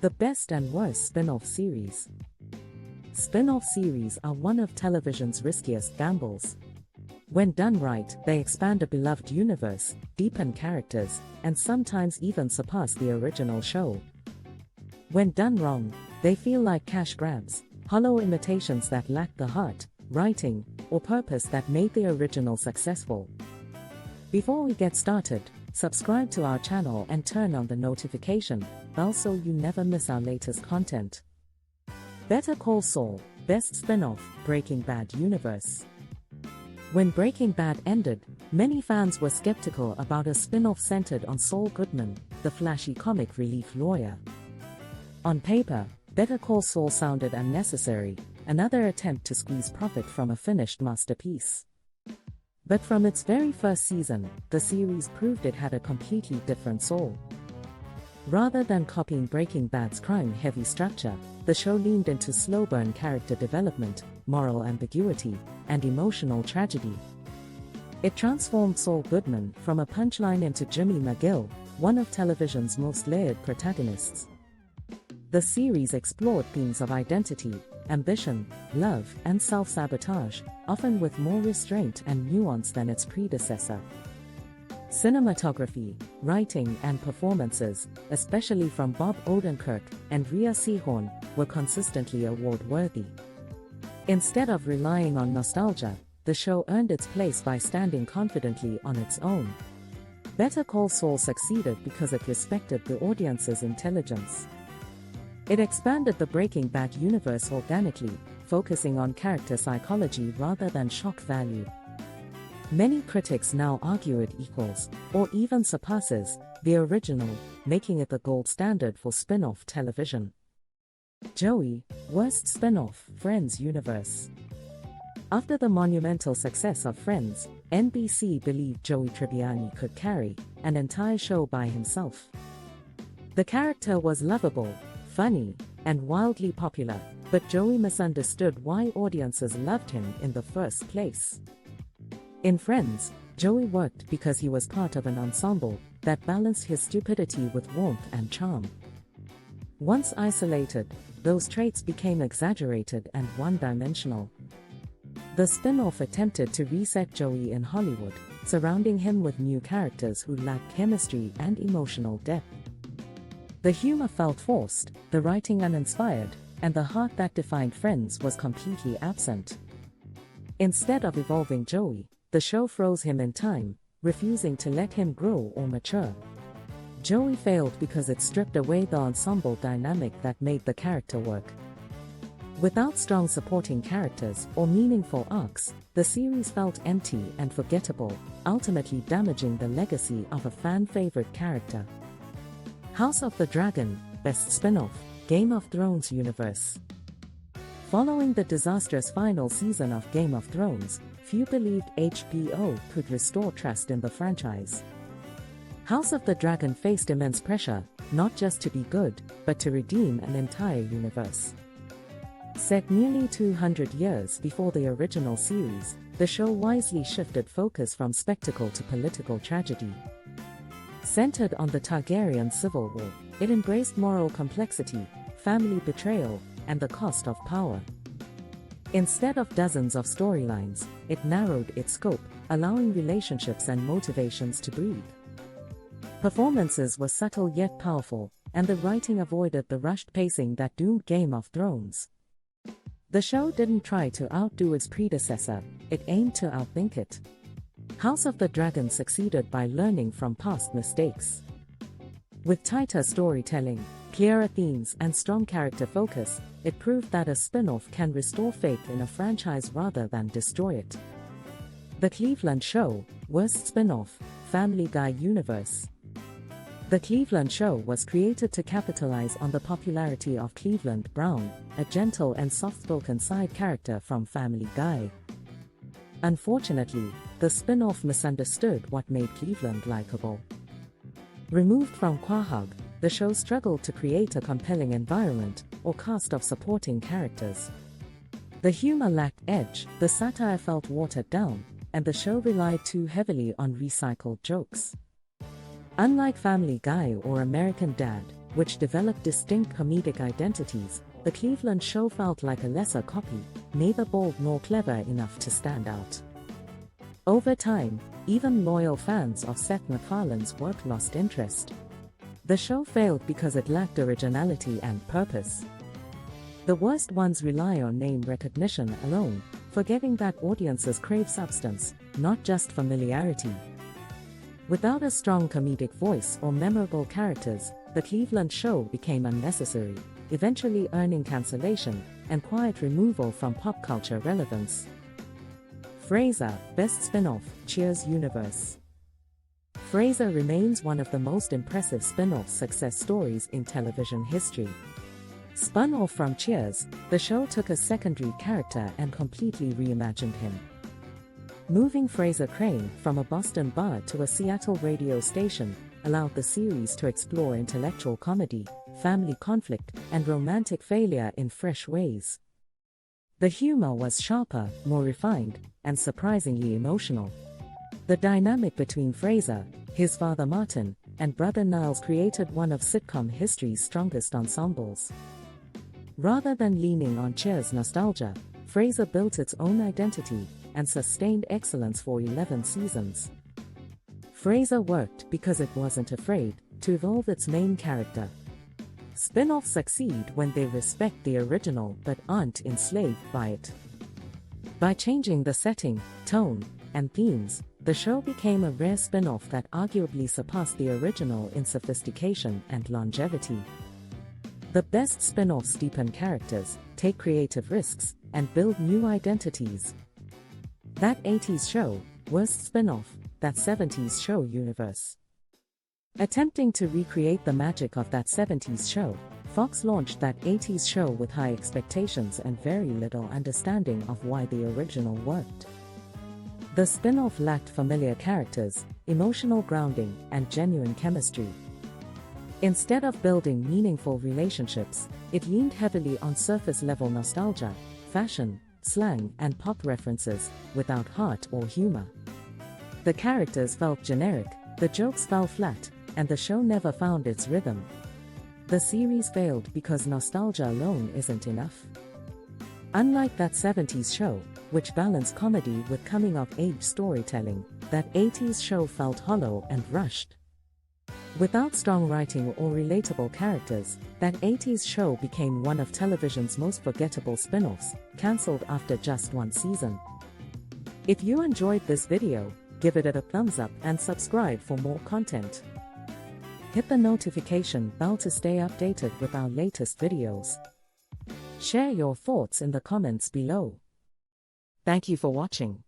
The best and worst spin-off series. Spin-off series are one of television's riskiest gambles. When done right, they expand a beloved universe, deepen characters, and sometimes even surpass the original show. When done wrong, they feel like cash grabs, hollow imitations that lack the heart, writing, or purpose that made the original successful. Before we get started, subscribe to our channel and turn on the notification bell so you never miss our latest content. Better Call Saul, best spin-off, Breaking Bad universe. When Breaking Bad ended, many fans were skeptical about a spin-off centered on Saul Goodman, the flashy comic relief lawyer. On paper, Better Call Saul sounded unnecessary, another attempt to squeeze profit from a finished masterpiece. But from its very first season, the series proved it had a completely different soul. Rather than copying Breaking Bad's crime-heavy structure, the show leaned into slow-burn character development, moral ambiguity, and emotional tragedy. It transformed Saul Goodman from a punchline into Jimmy McGill, one of television's most layered protagonists. The series explored themes of identity, ambition, love, and self-sabotage, often with more restraint and nuance than its predecessor. Cinematography, writing, and performances, especially from Bob Odenkirk and Rhea Seehorn, were consistently award-worthy. Instead of relying on nostalgia, the show earned its place by standing confidently on its own. Better Call Saul succeeded because it respected the audience's intelligence. It expanded the Breaking Bad universe organically, focusing on character psychology rather than shock value. Many critics now argue it equals, or even surpasses, the original, making it the gold standard for spin-off television. Joey, worst spin-off, Friends universe. After the monumental success of Friends, NBC believed Joey Tribbiani could carry an entire show by himself. The character was lovable, funny, and wildly popular, but Joey misunderstood why audiences loved him in the first place. In Friends, Joey worked because he was part of an ensemble that balanced his stupidity with warmth and charm. Once isolated, those traits became exaggerated and one-dimensional. The spin-off attempted to reset Joey in Hollywood, surrounding him with new characters who lacked chemistry and emotional depth. The humor felt forced, the writing uninspired, and the heart that defined Friends was completely absent. Instead of evolving Joey, the show froze him in time, refusing to let him grow or mature. Joey failed because it stripped away the ensemble dynamic that made the character work. Without strong supporting characters or meaningful arcs, the series felt empty and forgettable, ultimately damaging the legacy of a fan-favorite character. House of the Dragon, best spin-off, Game of Thrones universe. Following the disastrous final season of Game of Thrones, few believed HBO could restore trust in the franchise. House of the Dragon faced immense pressure, not just to be good, but to redeem an entire universe. Set nearly 200 years before the original series, the show wisely shifted focus from spectacle to political tragedy. Centered on the Targaryen civil war, it embraced moral complexity, family betrayal, and the cost of power. Instead of dozens of storylines, it narrowed its scope, allowing relationships and motivations to breathe. Performances were subtle yet powerful, and the writing avoided the rushed pacing that doomed Game of Thrones. The show didn't try to outdo its predecessor, it aimed to outthink it. House of the Dragon succeeded by learning from past mistakes. With tighter storytelling, clearer themes, and strong character focus, it proved that a spin-off can restore faith in a franchise rather than destroy it. The Cleveland Show, worst spin-off, Family Guy universe. The Cleveland Show was created to capitalize on the popularity of Cleveland Brown, a gentle and soft-spoken side character from Family Guy. Unfortunately, the spin-off misunderstood what made Cleveland likable. Removed from Quahog, the show struggled to create a compelling environment or cast of supporting characters. The humor lacked edge, the satire felt watered down, and the show relied too heavily on recycled jokes. Unlike Family Guy or American Dad, which developed distinct comedic identities, the Cleveland show felt like a lesser copy, neither bold nor clever enough to stand out. Over time, even loyal fans of Seth MacFarlane's work lost interest. The show failed because it lacked originality and purpose. The worst ones rely on name recognition alone, forgetting that audiences crave substance, not just familiarity. Without a strong comedic voice or memorable characters, the Cleveland show became unnecessary, eventually earning cancellation and quiet removal from pop culture relevance. Frasier, Best Spinoff, Cheers Universe. Frasier remains one of the most impressive spin-off success stories in television history. Spun off from Cheers, the show took a secondary character and completely reimagined him. Moving Frasier Crane from a Boston bar to a Seattle radio station allowed the series to explore intellectual comedy, family conflict, and romantic failure in fresh ways. The humor was sharper, more refined, and surprisingly emotional. The dynamic between Frasier, his father Martin, and brother Niles created one of sitcom history's strongest ensembles. Rather than leaning on Cheers' nostalgia, Frasier built its own identity and sustained excellence for 11 seasons. Frasier worked because it wasn't afraid to evolve its main character. Spin-offs succeed when they respect the original but aren't enslaved by it. By changing the setting, tone, and themes, the show became a rare spin-off that arguably surpassed the original in sophistication and longevity. The best spin-offs deepen characters, take creative risks, and build new identities. That 80s show, worst spin-off, that 70s show universe. Attempting to recreate the magic of that 70s show, Fox launched that 80s show with high expectations and very little understanding of why the original worked. The spin-off lacked familiar characters, emotional grounding, and genuine chemistry. Instead of building meaningful relationships, it leaned heavily on surface-level nostalgia, fashion, slang, and pop references, without heart or humor. The characters felt generic, the jokes fell flat, and the show never found its rhythm. The series failed because nostalgia alone isn't enough. Unlike that 70s show, which balanced comedy with coming-of-age storytelling, that 80s show felt hollow and rushed. Without strong writing or relatable characters, that 80s show became one of television's most forgettable spin-offs, cancelled after just one season. If you enjoyed this video, give it a thumbs up and subscribe for more content. Hit the notification bell to stay updated with our latest videos. Share your thoughts in the comments below. Thank you for watching.